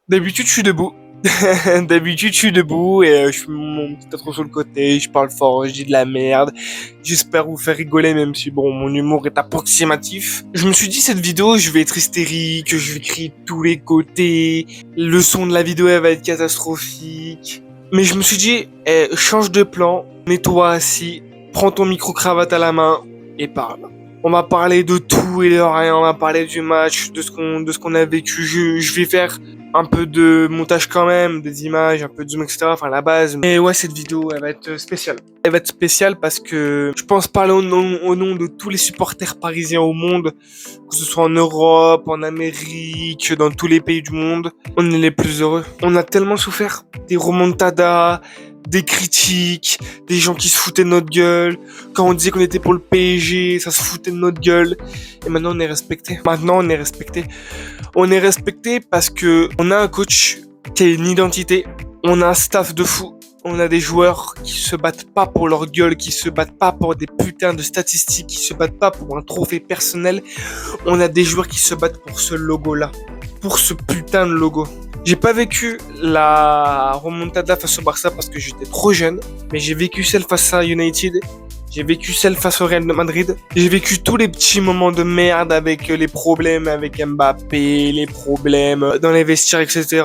D'habitude, je suis debout. D'habitude, je suis debout et je fais mon petit intro sur le côté, je parle fort, je dis de la merde. J'espère vous faire rigoler même si bon, mon humour est approximatif. Je me suis dit cette vidéo, je vais être hystérique, je vais crier de tous les côtés. Le son de la vidéo, elle va être catastrophique. Mais je me suis dit, change de plan, mets-toi assis, prends ton micro-cravate à la main et parle. On va parler de tout et de rien, on va parler du match, de ce qu'on a vécu. Je vais faire un peu de montage quand même, des images, un peu de zoom, etc. Enfin, la base. Mais ouais, cette vidéo, elle va être spéciale. Elle va être spéciale parce que je pense parler au nom de tous les supporters parisiens au monde, que ce soit en Europe, en Amérique, dans tous les pays du monde. On est les plus heureux. On a tellement souffert. Des remontadas, des critiques, des gens qui se foutaient de notre gueule. Quand on disait qu'on était pour le PSG, ça se foutait de notre gueule. Et maintenant, on est respecté. On est respecté parce que on a un coach qui a une identité. On a un staff de fou. On a des joueurs qui se battent pas pour leur gueule, qui se battent pas pour des putains de statistiques, qui se battent pas pour un trophée personnel. On a des joueurs qui se battent pour ce logo-là. Pour ce putain de logo. J'ai pas vécu la remontada face au Barça parce que j'étais trop jeune, mais j'ai vécu celle face à United, j'ai vécu celle face au Real de Madrid, j'ai vécu tous les petits moments de merde avec les problèmes avec Mbappé, les problèmes dans les vestiaires, etc.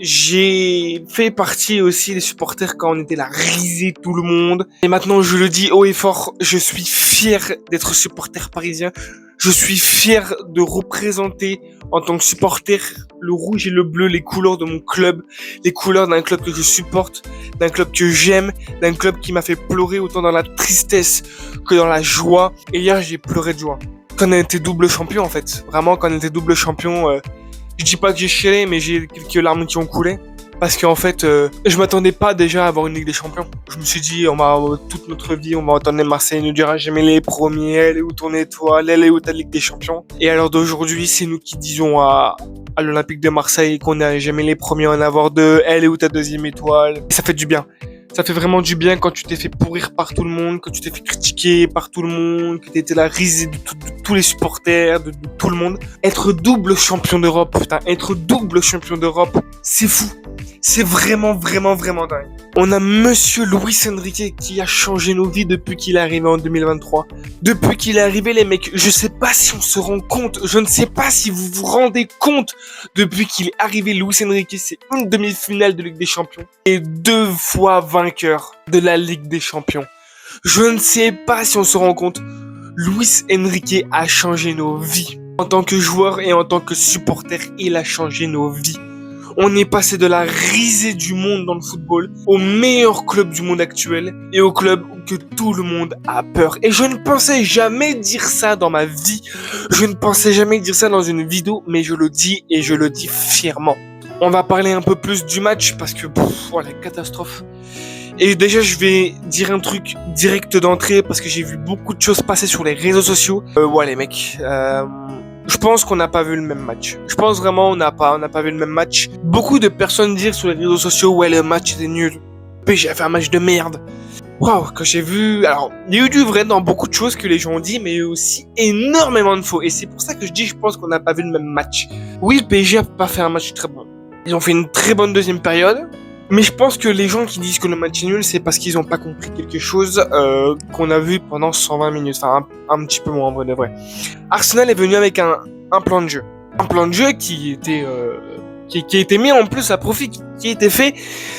J'ai fait partie aussi des supporters quand on était là, riser tout le monde. Et maintenant, je le dis haut et fort, je suis fier d'être supporter parisien. Je suis fier de représenter en tant que supporter le rouge et le bleu, les couleurs de mon club, les couleurs d'un club que je supporte, d'un club que j'aime, d'un club qui m'a fait pleurer autant dans la tristesse que dans la joie. Et hier, j'ai pleuré de joie. Quand on était double champion, en fait. Vraiment, quand on était double champion, je dis pas que j'ai chialé, mais j'ai quelques larmes qui ont coulé. Parce qu'en fait, je m'attendais pas déjà à avoir une Ligue des Champions. Je me suis dit, toute notre vie, on va entendre Marseille nous dira jamais les premiers, elle est où ton étoile, elle est où ta Ligue des Champions. Et alors d'aujourd'hui, c'est nous qui disons à l'Olympique de Marseille qu'on n'a jamais les premiers à en avoir deux, elle est où ta deuxième étoile. Et ça fait du bien. Ça fait vraiment du bien quand tu t'es fait pourrir par tout le monde, que tu t'es fait critiquer par tout le monde, que t'étais la risée de tous les supporters, de tout le monde. Être double champion d'Europe, putain, être double champion d'Europe, c'est fou. C'est vraiment, vraiment, vraiment dingue. On a Monsieur Luis Enrique qui a changé nos vies depuis qu'il est arrivé en 2023. Depuis qu'il est arrivé, les mecs, je sais pas si on se rend compte, je ne sais pas si vous vous rendez compte, depuis qu'il est arrivé, Luis Enrique, c'est une demi-finale de Ligue des Champions et 2 fois vainqueur de la Ligue des Champions. Je ne sais pas si on se rend compte, Luis Enrique a changé nos vies. En tant que joueur et en tant que supporter, il a changé nos vies. On est passé de la risée du monde dans le football au meilleur club du monde actuel et au club que tout le monde a peur. Et je ne pensais jamais dire ça dans ma vie. Je ne pensais jamais dire ça dans une vidéo, mais je le dis et je le dis fièrement. On va parler un peu plus du match parce que voilà, catastrophe. Et déjà, je vais dire un truc direct d'entrée parce que j'ai vu beaucoup de choses passer sur les réseaux sociaux. Ouais, les mecs. Je pense qu'on n'a pas vu le même match. Je pense vraiment on n'a pas vu le même match. Beaucoup de personnes disent sur les réseaux sociaux ouais le match était nul. PSG a fait un match de merde. Waouh, quand j'ai vu, alors il y a eu du vrai dans beaucoup de choses que les gens ont dit, mais il y a eu aussi énormément de faux. Et c'est pour ça que je dis je pense qu'on n'a pas vu le même match. Oui, le PSG a pas fait un match très bon. Ils ont fait une très bonne deuxième période. Mais je pense que les gens qui disent que le match est nul, c'est parce qu'ils n'ont pas compris quelque chose qu'on a vu pendant 120 minutes. Enfin, un petit peu moins en vrai de vrai. Arsenal est venu avec un plan de jeu. Un plan de jeu qui a été mis en plus à profit, qui a été fait,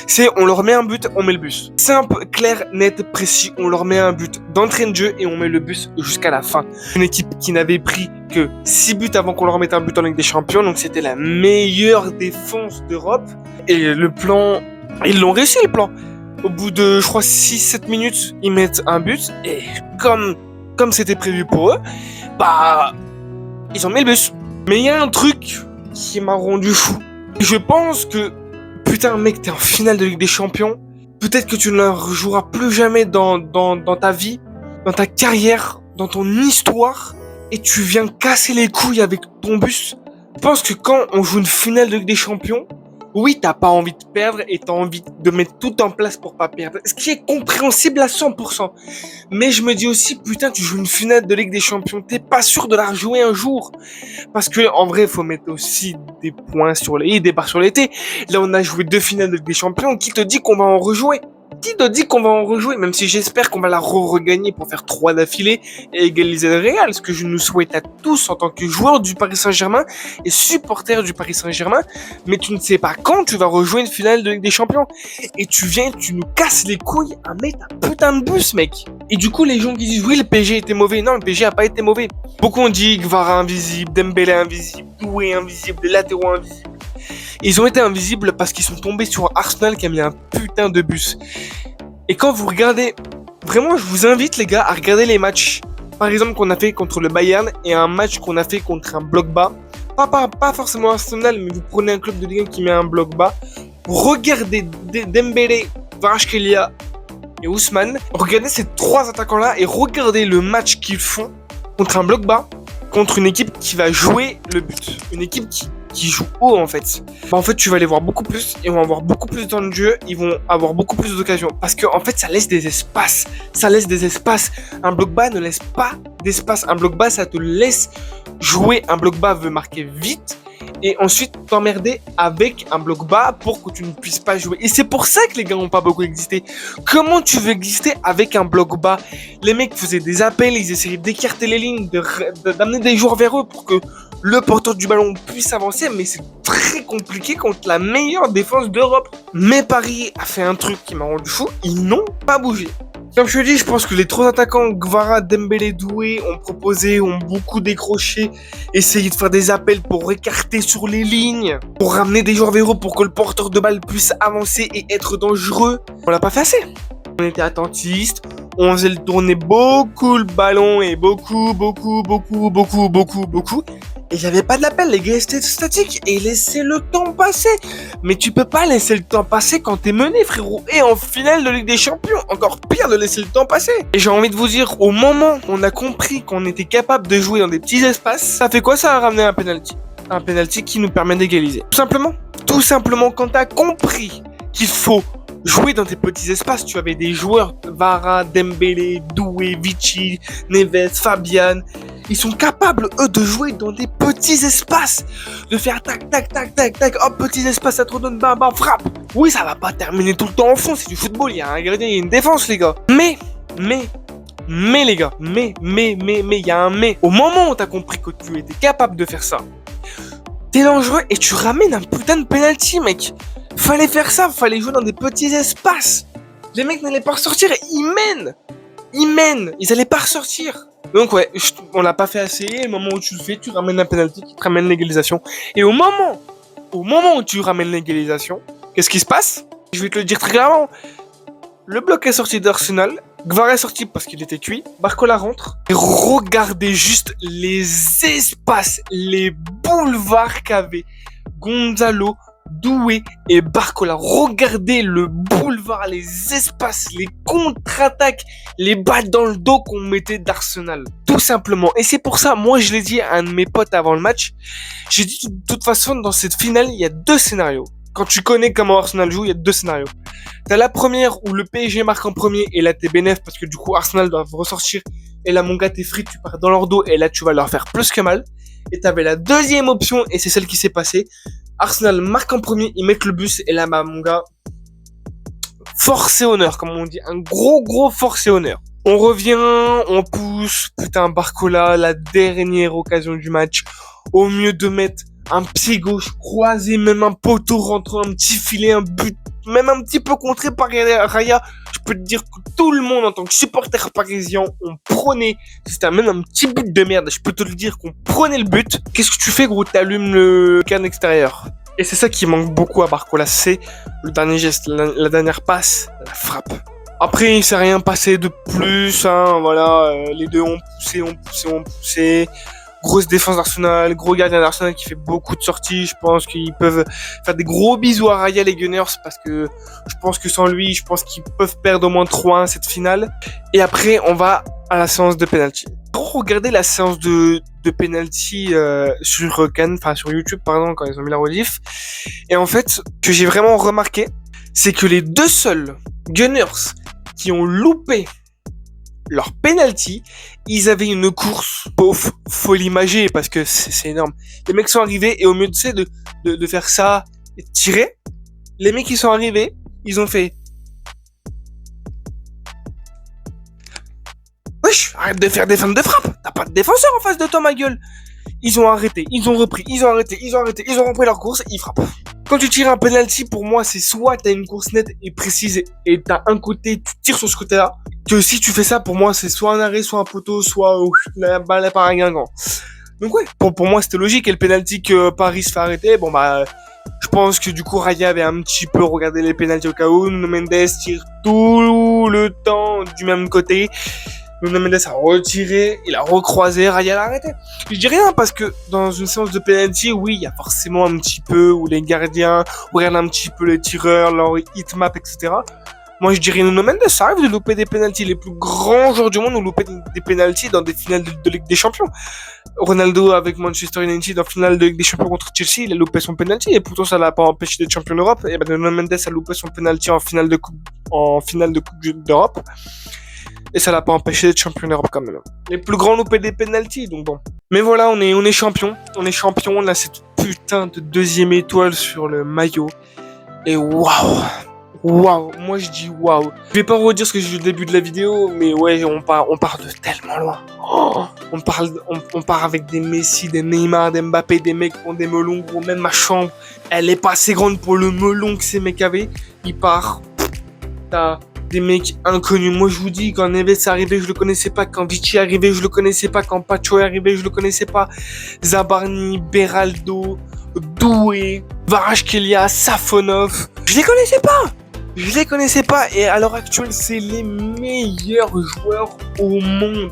c'est on leur met un but, on met le bus. Simple, clair, net, précis, on leur met un but d'entrée de jeu et on met le bus jusqu'à la fin. Une équipe qui n'avait pris que 6 buts avant qu'on leur mette un but en Ligue des Champions, donc c'était la meilleure défense d'Europe. Et le plan, ils l'ont réussi le plan. Au bout de, je crois, 6-7 minutes, ils mettent un but et comme c'était prévu pour eux, bah, ils ont mis le bus. Mais il y a un truc qui m'a rendu fou. Je pense que, putain mec, t'es en finale de Ligue des Champions. Peut-être que tu ne la rejoueras plus jamais dans ta vie, dans ta carrière, dans ton histoire. Et tu viens casser les couilles avec ton bus. Je pense que quand on joue une finale de Ligue des Champions, Oui, t'as pas envie de perdre et t'as envie de mettre tout en place pour pas perdre. Ce qui est compréhensible à 100%. Mais je me dis aussi, putain, tu joues une finale de Ligue des Champions, t'es pas sûr de la rejouer un jour. Parce que, en vrai, faut mettre aussi des points sur les i, des barres sur les t. Là, on a joué 2 finales de Ligue des Champions. Qui te dit qu'on va en rejouer? Qui te dit qu'on va en rejouer? Même si j'espère qu'on va la regagner pour faire 3 d'affilée et égaliser le Real. Ce que je nous souhaite à tous en tant que joueurs du Paris Saint-Germain et supporters du Paris Saint-Germain. Mais tu ne sais pas quand tu vas rejouer une finale de Ligue des Champions. Et tu nous casses les couilles à mettre un putain de bus, mec. Et du coup, les gens qui disent oui, le PSG était mauvais. Non, le PSG a pas été mauvais. Beaucoup ont dit Gvara invisible, Dembélé invisible, Doué invisible, les latéraux invisibles. Ils ont été invisibles parce qu'ils sont tombés sur Arsenal qui a mis un putain de bus. Et quand vous regardez, vraiment, je vous invite les gars à regarder les matchs. Par exemple, qu'on a fait contre le Bayern et un match qu'on a fait contre un bloc bas. Pas forcément Arsenal, mais vous prenez un club de Ligue 1 qui met un bloc bas. Regardez Dembélé, Kvaratskhelia et Ousmane. Regardez ces 3 attaquants-là et regardez le match qu'ils font contre un bloc bas, contre une équipe qui va jouer le but. Une équipe qui joue haut en fait. En fait, tu vas les voir beaucoup plus, ils vont avoir beaucoup plus de temps de jeu, ils vont avoir beaucoup plus d'occasions. Parce que en fait, ça laisse des espaces. Ça laisse des espaces. Un bloc bas ne laisse pas d'espace. Un bloc bas, ça te laisse jouer. Un bloc bas veut marquer vite. Et ensuite t'emmerder avec un bloc bas pour que tu ne puisses pas jouer. Et c'est pour ça que les gars n'ont pas beaucoup existé. Comment tu veux exister avec un bloc bas? Les mecs faisaient des appels, ils essayaient d'écarter les lignes, d'amener des joueurs vers eux pour que le porteur du ballon puisse avancer, mais c'est très compliqué contre la meilleure défense d'Europe. Mais Paris a fait un truc qui m'a rendu fou, ils n'ont pas bougé. Comme je te dis, je pense que les 3 attaquants, Gvara, Dembélé, Doué, ont beaucoup décroché, essayé de faire des appels pour écarter sur les lignes, pour ramener des joueurs vers eux pour que le porteur de balle puisse avancer et être dangereux. On l'a pas fait assez. On était attentistes, on faisait tourner beaucoup le ballon et beaucoup. Et j'avais pas de l'appel, les gars étaient statiques et laissaient le temps passer. Mais tu peux pas laisser le temps passer quand t'es mené, frérot. Et en finale de Ligue des Champions, encore pire de laisser le temps passer. Et j'ai envie de vous dire, au moment où on a compris qu'on était capable de jouer dans des petits espaces, ça fait quoi? Ça a ramené un penalty. Un penalty qui nous permet d'égaliser. Tout simplement, quand t'as compris qu'il faut jouer dans des petits espaces, tu avais des joueurs, Vara, Dembélé, Doué, Vichy, Neves, Fabian. Ils sont capables, eux, de jouer dans des petits espaces. De faire tac, hop, petits espaces, ça te redonne, bam, frappe. Oui, ça va pas terminer tout le temps en fond, c'est du football, il y a un gardien, il y a une défense, les gars. Mais, les gars, il y a un mais. Au moment où t'as compris que tu étais capable de faire ça, t'es dangereux et tu ramènes un putain de penalty, mec. Fallait faire ça, fallait jouer dans des petits espaces. Les mecs n'allaient pas ressortir, ils mènent, ils allaient pas ressortir. Donc ouais, on l'a pas fait assez, et au moment où tu le fais, tu ramènes un penalty qui te ramène l'égalisation. Et au moment où tu ramènes l'égalisation, qu'est-ce qui se passe? Je vais te le dire très clairement. Le bloc est sorti d'Arsenal, Gvara est sorti parce qu'il était cuit, Barcola rentre. Et regardez juste les espaces, les boulevards qu'avaient Gonzalo, Doué et Barcola. Regardez le boulevard, les espaces, les contre-attaques, les balles dans le dos qu'on mettait d'Arsenal. Tout simplement. Et c'est pour ça, moi je l'ai dit à un de mes potes avant le match, j'ai dit de toute façon dans cette finale, il y a 2 scénarios. Quand tu connais comment Arsenal joue, il y a 2 scénarios. T'as la première où le PSG marque en premier et là t'es bénef parce que du coup Arsenal doit ressortir et là mon gars t'es free, tu pars dans leur dos et là tu vas leur faire plus que mal. Et t'avais la deuxième option et c'est celle qui s'est passée. Arsenal marque en premier, ils mettent le bus et là bah mon gars, force et honneur comme on dit, un gros force et honneur. On revient, on pousse, putain Barcola, la dernière occasion du match, au mieux de mettre un pied gauche croisé, même un poteau rentrant, un petit filet, un but, même un petit peu contré par Raya. Je peux te dire que tout le monde en tant que supporter parisien, on prenait, c'était même un petit but de merde, je peux te le dire qu'on prenait le but. Qu'est-ce que tu fais gros? T'allumes le can extérieur. Et c'est ça qui manque beaucoup à Barcola, c'est le dernier geste, la dernière passe, la frappe. Après, il s'est rien passé de plus, hein, voilà, les deux ont poussé. Grosse défense d'Arsenal, gros gardien d'Arsenal qui fait beaucoup de sorties. Je pense qu'ils peuvent faire des gros bisous à Raya les Gunners parce que je pense que sans lui, je pense qu'ils peuvent perdre au moins 3-1 cette finale. Et après, on va à la séance de penalty. Regardez la séance de de penalty sur Cannes, enfin sur YouTube pardon, quand ils ont mis la rediff. Et en fait, ce que j'ai vraiment remarqué, c'est que les deux seuls Gunners qui ont loupé leur penalty, ils avaient une course, faut l'imager parce que c'est énorme. Les mecs sont arrivés et au mieux de faire ça et de tirer, les mecs qui sont arrivés, ils ont fait wesh, arrête de faire des feintes de frappe, t'as pas de défenseur en face de toi ma gueule. Ils ont arrêté, ils ont repris, ils ont repris leur course, ils frappent. Quand tu tires un penalty, pour moi, c'est soit t'as une course nette et précise et t'as un côté, tu tires sur ce côté-là, que si tu fais ça, pour moi, c'est soit un arrêt, soit un poteau, soit la balle par un guingamp. Donc ouais, pour moi, c'était logique. Et le penalty que Paris se fait arrêter, bon bah, je pense que du coup, Raya avait un petit peu regardé les penalties au cas où. Nuno Mendes tire tout le temps du même côté. Nuno Mendes a retiré, il a recroisé, Raya l'a arrêté. Je dis rien parce que dans une séance de penalty, oui, il y a forcément un petit peu où les gardiens regardent un petit peu les tireurs, leur hitmap, etc. Moi, je dirais Nuno Mendes, ça arrive de louper des penalties. Les plus grands joueurs du monde ont loupé des penalties dans des finales de Ligue des Champions. Ronaldo avec Manchester United en finale de Ligue des Champions contre Chelsea, il a loupé son penalty et pourtant ça l'a pas empêché d'être champion d'Europe. Et ben Nuno Mendes a loupé son penalty en finale de coupe d'Europe. Et ça l'a pas empêché d'être champion d'Europe quand même. Les plus grands loupés des penalties, donc bon. Mais voilà, on est champion. On est champion. On a cette putain de deuxième étoile sur le maillot. Et waouh! Waouh! Moi je dis waouh! Je vais pas redire ce que j'ai dit au début de la vidéo, mais ouais, on part de tellement loin. Oh, on part avec des Messi, des Neymar, des Mbappé, des mecs qui ont des melons, gros. Même ma chambre, elle est pas assez grande pour le melon que ces mecs avaient. Ils partent. T'as des mecs inconnus. Moi, je vous dis, quand Neves est arrivé, je le connaissais pas. Quand Vichy est arrivé, je le connaissais pas. Quand Pacho est arrivé, je le connaissais pas. Zabarni, Beraldo, Doué, Kvaratskhelia, Safonov. Je les connaissais pas. Et à l'heure actuelle, c'est les meilleurs joueurs au monde.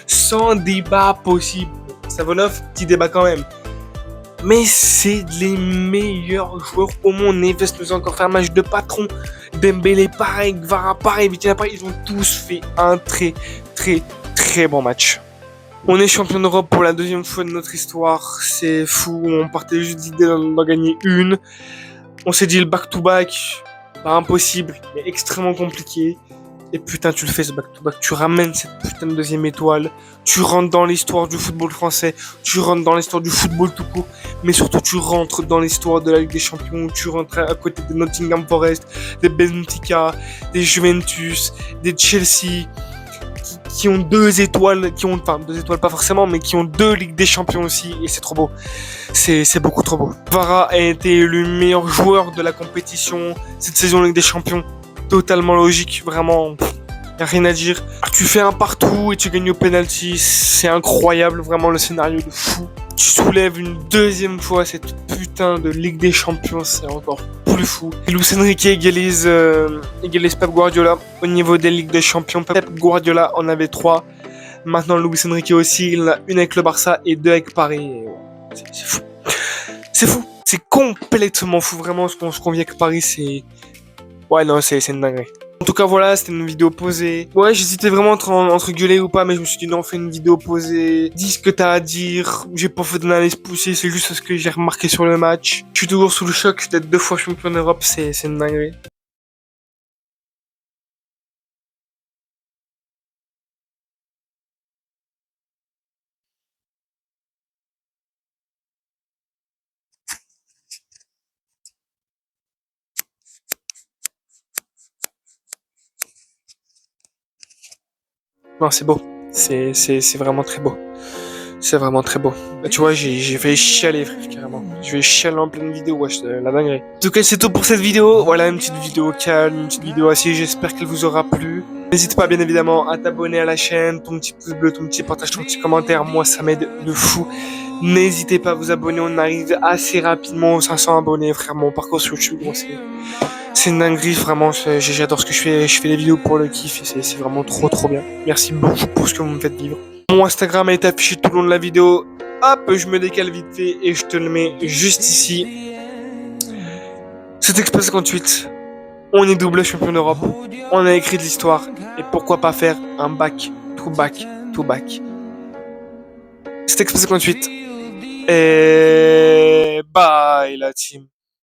Sans débat possible. Safonov, petit débat quand même. Mais c'est les meilleurs joueurs au monde. Neves nous a encore fait un match de patron. Dembélé pareil, Gvara pareil, Vitinha pareil. Ils ont tous fait un très très bon match. On est champion d'Europe pour la deuxième fois de notre histoire. C'est fou. On partait juste d'idée d'en gagner une. On s'est dit le back-to-back, pas impossible, mais extrêmement compliqué. Et putain, tu le fais ce back-to-back. Tu ramènes cette putain de deuxième étoile. Tu rentres dans l'histoire du football français. Tu rentres dans l'histoire du football tout court. Mais surtout, tu rentres dans l'histoire de la Ligue des Champions. Tu rentres à côté de Nottingham Forest, des Benfica, des Juventus, des Chelsea, qui ont deux étoiles, enfin deux étoiles pas forcément, mais qui ont deux Ligues des Champions aussi. Et c'est trop beau. C'est beaucoup trop beau. Vara a été le meilleur joueur de la compétition cette saison Ligue des Champions. Totalement logique, vraiment, y a rien à dire. Tu fais un partout et tu gagnes au penalty, c'est incroyable, vraiment le scénario de fou. Tu soulèves une deuxième fois cette putain de Ligue des Champions, c'est encore plus fou. Et Luis Enrique égalise Pep Guardiola au niveau des Ligues des Champions. Pep Guardiola en avait 3. Maintenant Luis Enrique aussi, il en a une avec le Barça et 2 avec Paris. C'est fou. C'est fou. C'est complètement fou, vraiment, ce qu'on vit avec Paris, c'est... Ouais, non, c'est une dinguerie. En tout cas, voilà, c'était une vidéo posée. Ouais, j'hésitais vraiment entre gueuler ou pas, mais je me suis dit non, fais une vidéo posée. Dis ce que t'as à dire. J'ai pas fait d'analyse poussée, c'est juste ce que j'ai remarqué sur le match. Je suis toujours sous le choc d'être 2 fois champion d'Europe, c'est une dinguerie. Non, c'est beau. C'est vraiment très beau. C'est vraiment très beau. Là, tu vois, j'ai fait chialer, frère, carrément. Je vais chialer en pleine vidéo, wesh, la dinguerie. En tout cas, c'est tout pour cette vidéo. Voilà, une petite vidéo calme, une petite vidéo assez, j'espère qu'elle vous aura plu. N'hésite pas, bien évidemment, à t'abonner à la chaîne, ton petit pouce bleu, ton petit partage, ton petit commentaire. Moi, ça m'aide de fou. N'hésitez pas à vous abonner, on arrive assez rapidement aux 500 abonnés, frère. Mon parcours sur YouTube, bon, c'est une dinguerie, vraiment. J'adore ce que je fais. Je fais des vidéos pour le kiff et c'est vraiment trop bien. Merci beaucoup pour ce que vous me faites vivre. Mon Instagram est affiché tout le long de la vidéo. Hop, je me décale vite fait et je te le mets juste ici. C'est Express 58. On est double champion d'Europe. On a écrit de l'histoire. Et pourquoi pas faire un back to back to back. C'était Expo 58. Et bye la team.